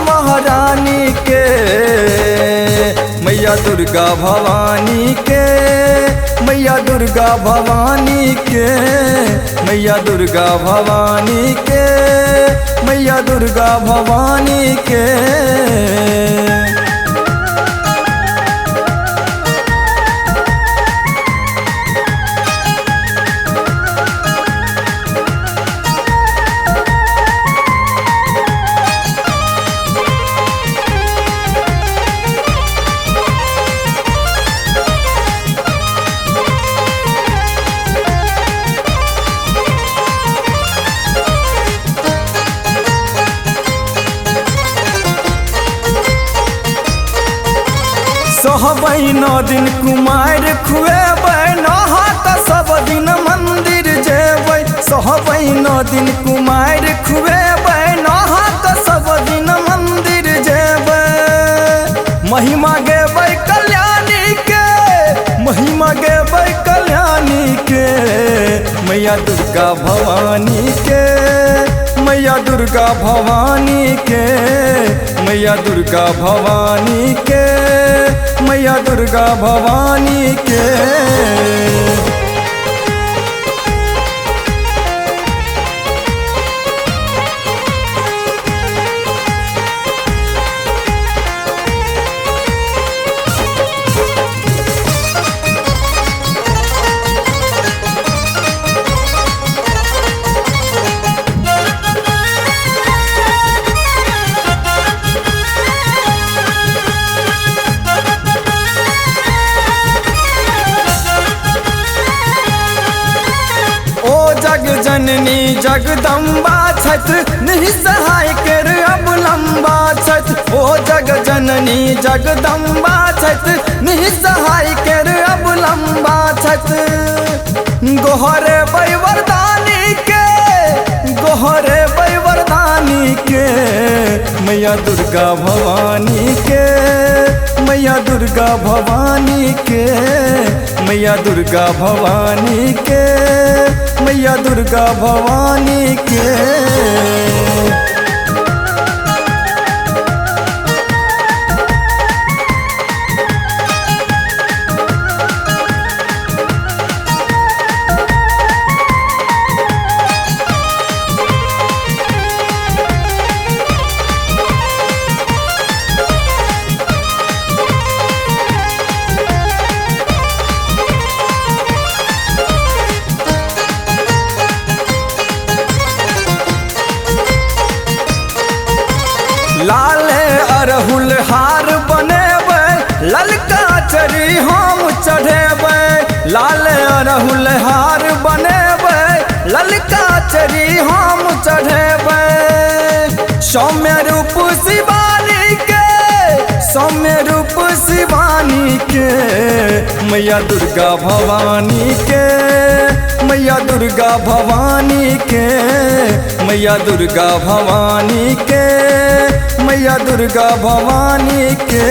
महारानी के, मैया दुर्गा भवानी के, मैया दुर्गा भवानी के, मैया दुर्गा भवानी के, मैया दुर्गा भवानी के। सहबै 9 दिन कुमार खुएबै, नहा त सब दिन मंदिर जेबै। सहबै 9 दिन कुमार खुएबै, नहा त सब दिन मंदिर जेबै। महिमा गेबै कल्याणी के, महिमा गेबै कल्याणी के, मैया दुर्गा भवानी के, मैया दुर्गा भवानी के, मैया दुर्गा भवानी के, मैया दुर्गा भवानी के। जग जननी जगदम्बा छथ, निसहाय कर अवलंबा छथ। ओ जग जननी जगदम्बा छथ, निसहाय कर अवलंबा छथ। गोहरे वरदानी के, गोहरे वरदानी के, मैया दुर्गा भवानी के, मैया दुर्गा भवानी के, मैया दुर्गा भवानी के, मैया दुर्गा भवानी के। लाले अरहुल हार बनेबै, ललका चरी हम चढ़ेबै। लाले अरहुल हार बनेबै, ललका चरी हम चढ़ेबै। सौम्य रूप शिवानी के, सौम्य रूप शिवानी के, मैया दुर्गा भवानी के, मैया दुर्गा भवानी के, मैया दुर्गा भवानी के, मैया दुर्गा भवानी के।